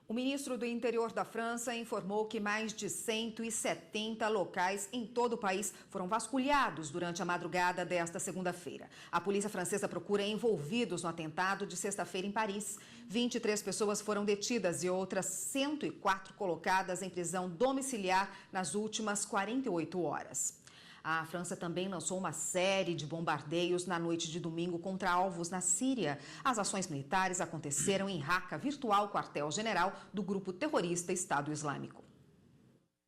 O ministro do Interior da França informou que mais de 170 locais em todo o país foram vasculhados durante a madrugada desta segunda-feira. A polícia francesa procura envolvidos no atentado de sexta-feira em Paris. 23 pessoas foram detidas e outras 104 colocadas em prisão domiciliar nas últimas 48 horas. A França também lançou uma série de bombardeios na noite de domingo contra alvos na Síria. As ações militares aconteceram em Raqqa, virtual quartel-general do grupo terrorista Estado Islâmico.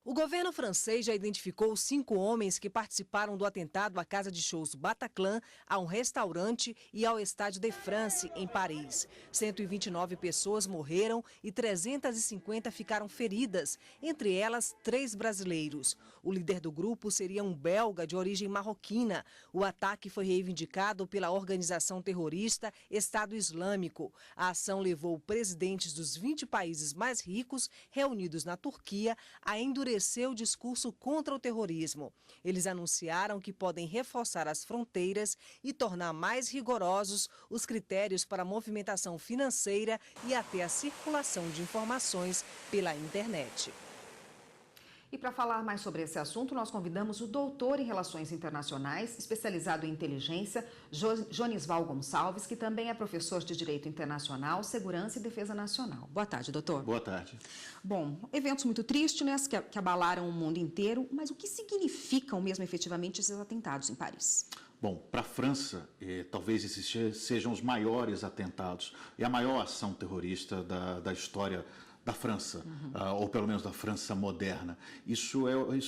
O governo francês já identificou 5 homens que participaram do atentado à casa de shows Bataclan, a um restaurante e ao Estádio de France, em Paris. 129 pessoas morreram e 350 ficaram feridas, entre elas 3 brasileiros. O líder do grupo seria um belga de origem marroquina. O ataque foi reivindicado pela organização terrorista Estado Islâmico. A ação levou presidentes dos 20 países mais ricos, reunidos na Turquia, a endurecer o discurso contra o terrorismo. Eles anunciaram que podem reforçar as fronteiras e tornar mais rigorosos os critérios para a movimentação financeira e até a circulação de informações pela internet. E para falar mais sobre esse assunto, nós convidamos o doutor em Relações Internacionais, especializado em inteligência, Jonisval Gonçalves, que também é professor de Direito Internacional, Segurança e Defesa Nacional. Boa tarde, doutor. Boa tarde. Bom, eventos muito tristes, né, que abalaram o mundo inteiro, mas o que significam mesmo efetivamente esses atentados em Paris? Bom, para a França, talvez esses sejam os maiores atentados e a maior ação terrorista da história da França, ou pelo menos da França moderna. Isso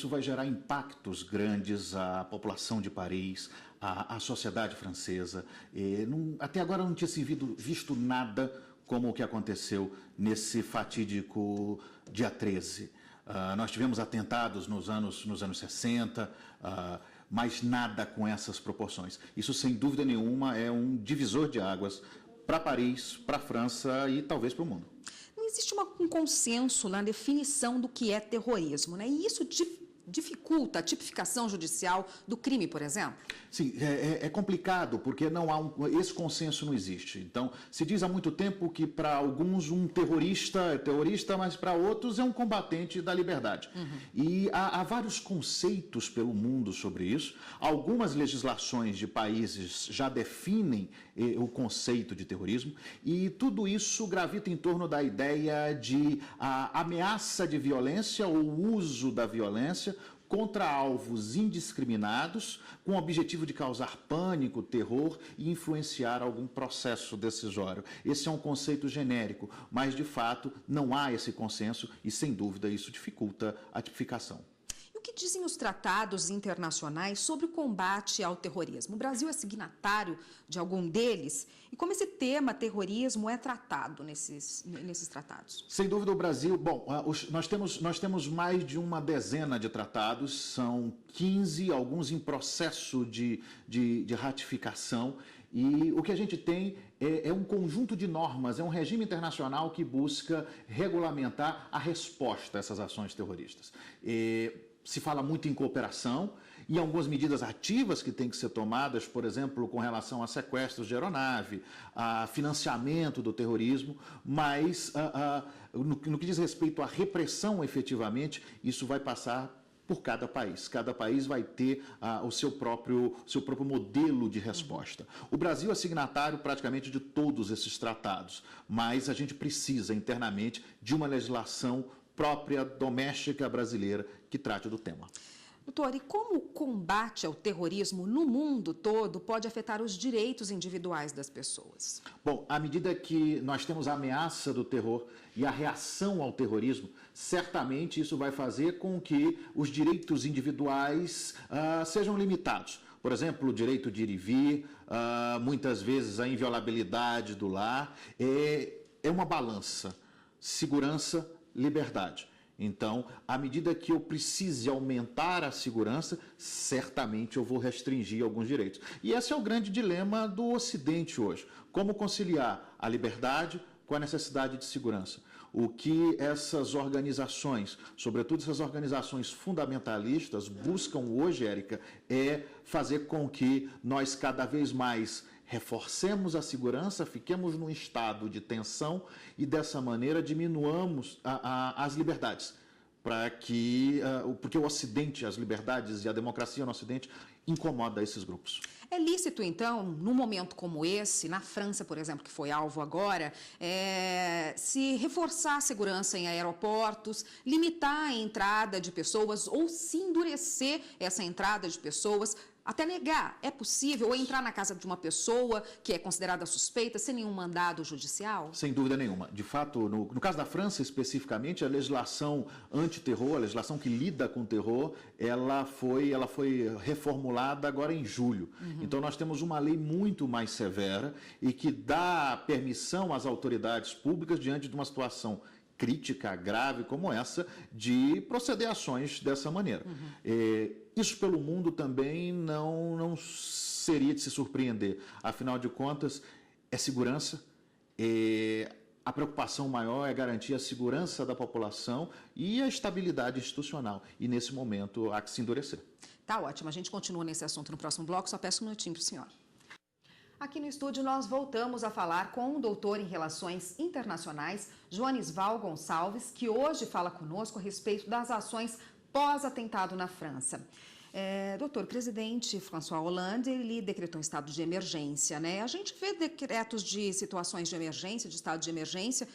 vai gerar impactos grandes à população de Paris, à sociedade francesa. Até agora não tinha se visto nada como o que aconteceu nesse fatídico dia 13. Nós tivemos atentados nos anos 60, mas nada com essas proporções. Isso, sem dúvida nenhuma, é um divisor de águas para Paris, para a França e talvez para o mundo. Não existe um consenso na definição do que é terrorismo, né? E isso dificulta a tipificação judicial do crime, por exemplo? Sim, é complicado, porque não há esse consenso não existe. Então, se diz há muito tempo que para alguns um terrorista é terrorista, mas para outros é um combatente da liberdade. E há vários conceitos pelo mundo sobre isso. Algumas legislações de países já definem o conceito de terrorismo, e tudo isso gravita em torno da ideia de ameaça de violência ou uso da violência contra alvos indiscriminados, com o objetivo de causar pânico, terror e influenciar algum processo decisório. Esse é um conceito genérico, mas de fato não há esse consenso e, sem dúvida, isso dificulta a tipificação. O que dizem os tratados internacionais sobre o combate ao terrorismo? O Brasil é signatário de algum deles? E como esse tema terrorismo é tratado nesses tratados? Sem dúvida, o Brasil... Bom, nós temos mais de uma dezena de tratados, são 15, alguns em processo de ratificação. E o que a gente tem é um conjunto de normas, é um regime internacional que busca regulamentar a resposta a essas ações terroristas. Se fala muito em cooperação e algumas medidas ativas que têm que ser tomadas, por exemplo, com relação a sequestros de aeronave, a financiamento do terrorismo, mas no que diz respeito à repressão efetivamente, isso vai passar por cada país. Cada país vai ter o seu próprio modelo de resposta. O Brasil é signatário praticamente de todos esses tratados, mas a gente precisa internamente de uma legislação própria, doméstica brasileira, que trate do tema. Doutor, e como o combate ao terrorismo no mundo todo pode afetar os direitos individuais das pessoas? Bom, à medida que nós temos a ameaça do terror e a reação ao terrorismo, certamente isso vai fazer com que os direitos individuais sejam limitados. Por exemplo, o direito de ir e vir, muitas vezes a inviolabilidade do lar, é uma balança. Segurança, liberdade. Então, à medida que eu precise aumentar a segurança, certamente eu vou restringir alguns direitos. E esse é o grande dilema do Ocidente hoje. Como conciliar a liberdade com a necessidade de segurança? O que essas organizações, sobretudo essas organizações fundamentalistas, buscam hoje, Érica, é fazer com que nós cada vez mais reforcemos a segurança, fiquemos num estado de tensão e dessa maneira diminuamos as liberdades. Porque o Ocidente, as liberdades e a democracia no Ocidente incomoda esses grupos. É lícito, então, num momento como esse, na França, por exemplo, que foi alvo agora, se reforçar a segurança em aeroportos, limitar a entrada de pessoas ou se endurecer essa entrada de pessoas, até negar, é possível, ou entrar na casa de uma pessoa que é considerada suspeita sem nenhum mandado judicial? Sem dúvida nenhuma. De fato, no caso da França especificamente, a legislação antiterror, a legislação que lida com o terror, ela foi reformulada agora em julho. Então nós temos uma lei muito mais severa e que dá permissão às autoridades públicas, diante de uma situação crítica, grave como essa, de proceder a ações dessa maneira. Isso pelo mundo também não seria de se surpreender. Afinal de contas, é segurança, a preocupação maior é garantir a segurança da população e a estabilidade institucional. E nesse momento há que se endurecer. Tá ótimo, a gente continua nesse assunto no próximo bloco, só peço um minutinho para o senhor. Aqui no estúdio nós voltamos a falar com o doutor em Relações Internacionais, Joanisval Gonçalves, que hoje fala conosco a respeito das ações pós-atentado na França. Doutor, o presidente François Hollande, ele decretou um estado de emergência, né? A gente vê decretos de situações de emergência, de estado de emergência,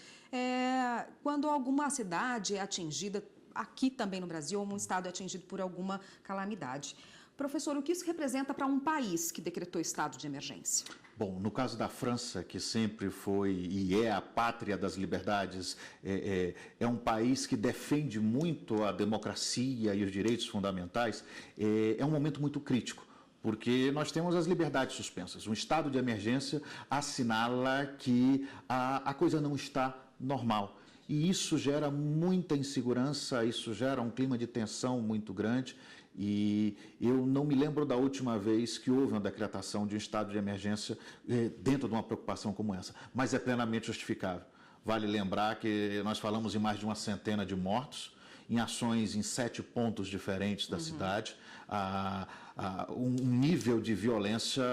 quando alguma cidade é atingida, aqui também no Brasil, um estado é atingido por alguma calamidade. Professor, o que isso representa para um país que decretou estado de emergência? Bom, no caso da França, que sempre foi e é a pátria das liberdades, é um país que defende muito a democracia e os direitos fundamentais, é um momento muito crítico, porque nós temos as liberdades suspensas. Um estado de emergência assinala que a coisa não está normal. E isso gera muita insegurança, isso gera um clima de tensão muito grande. E eu não me lembro da última vez que houve uma decretação de um estado de emergência dentro de uma preocupação como essa, mas é plenamente justificável. Vale lembrar que nós falamos em mais de uma centena de mortos, em ações em 7 pontos diferentes da cidade, um nível de violência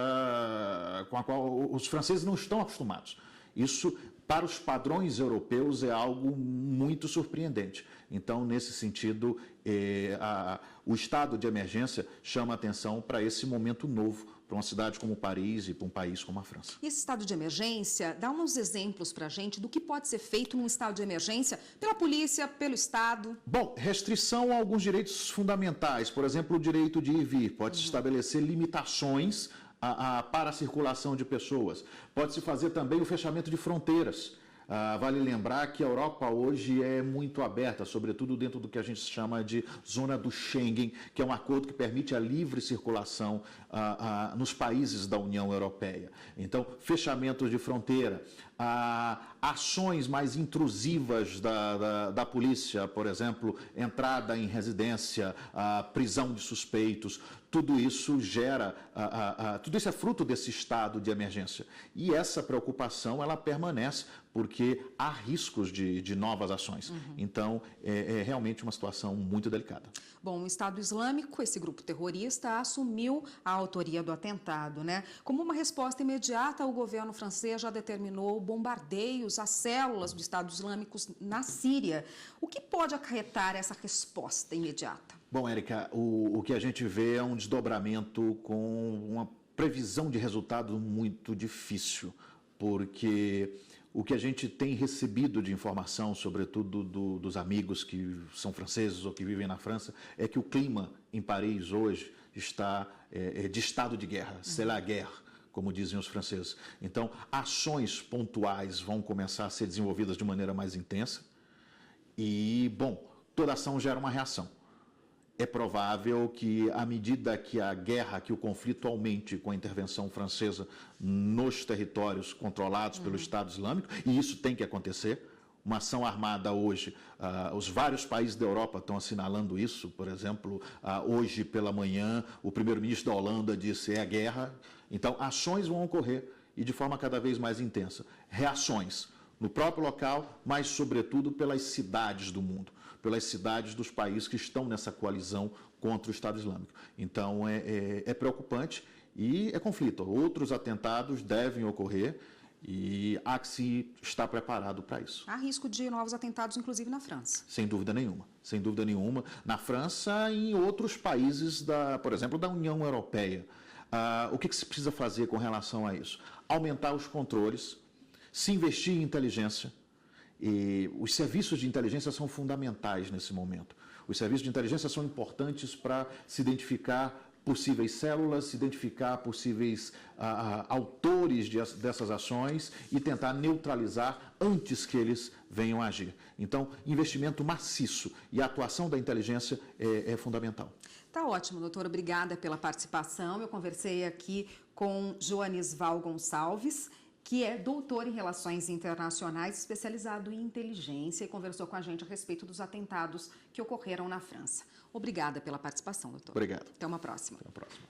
com a qual os franceses não estão acostumados. Isso, para os padrões europeus, é algo muito surpreendente. Então, nesse sentido, o estado de emergência chama atenção para esse momento novo, para uma cidade como Paris e para um país como a França. E esse estado de emergência, dá uns exemplos para a gente do que pode ser feito num estado de emergência pela polícia, pelo Estado? Bom, restrição a alguns direitos fundamentais, por exemplo, o direito de ir e vir. Pode-se estabelecer limitações para a circulação de pessoas. Pode-se fazer também o fechamento de fronteiras. Vale lembrar que a Europa hoje é muito aberta, sobretudo dentro do que a gente chama de zona do Schengen, que é um acordo que permite a livre circulação nos países da União Europeia. Então, fechamentos de fronteira, ações mais intrusivas da polícia, por exemplo, entrada em residência, prisão de suspeitos, tudo isso tudo isso é fruto desse estado de emergência. E essa preocupação, ela permanece, porque há riscos de novas ações. Então, é realmente uma situação muito delicada. Bom, o Estado Islâmico, esse grupo terrorista, assumiu a autoria do atentado, né? Como uma resposta imediata, o governo francês já determinou bombardeios às células do Estado Islâmico na Síria. O que pode acarretar essa resposta imediata? Bom, Érica, o que a gente vê é um desdobramento com uma previsão de resultado muito difícil, porque o que a gente tem recebido de informação, sobretudo dos amigos que são franceses ou que vivem na França, é que o clima em Paris hoje está de estado de guerra, c'est la guerre, como dizem os franceses. Então, ações pontuais vão começar a ser desenvolvidas de maneira mais intensa e, bom, toda ação gera uma reação. É provável que, à medida que a guerra, que o conflito aumente com a intervenção francesa nos territórios controlados pelo Estado Islâmico, e isso tem que acontecer, uma ação armada hoje, os vários países da Europa estão assinalando isso, por exemplo, hoje pela manhã, o primeiro-ministro da Holanda disse é a guerra, então ações vão ocorrer e de forma cada vez mais intensa, reações no próprio local, mas sobretudo pelas cidades do mundo, pelas cidades dos países que estão nessa coalizão contra o Estado Islâmico. Então, é preocupante E é conflito. Outros atentados devem ocorrer e há que se estar preparado para isso. Há risco de novos atentados, inclusive na França. Sem dúvida nenhuma. Sem dúvida nenhuma. Na França e em outros países, por exemplo, da União Europeia. O que se precisa fazer com relação a isso? Aumentar os controles, se investir em inteligência. E os serviços de inteligência são fundamentais nesse momento. Os serviços de inteligência são importantes para se identificar possíveis células, se identificar possíveis autores dessas ações e tentar neutralizar antes que eles venham a agir. Então, investimento maciço e a atuação da inteligência é fundamental. Tá ótimo, doutor. Obrigada pela participação. Eu conversei aqui com Joanisval Gonçalves, que é doutor em Relações Internacionais, especializado em inteligência, e conversou com a gente a respeito dos atentados que ocorreram na França. Obrigada pela participação, doutor. Obrigado. Até uma próxima. Até a próxima.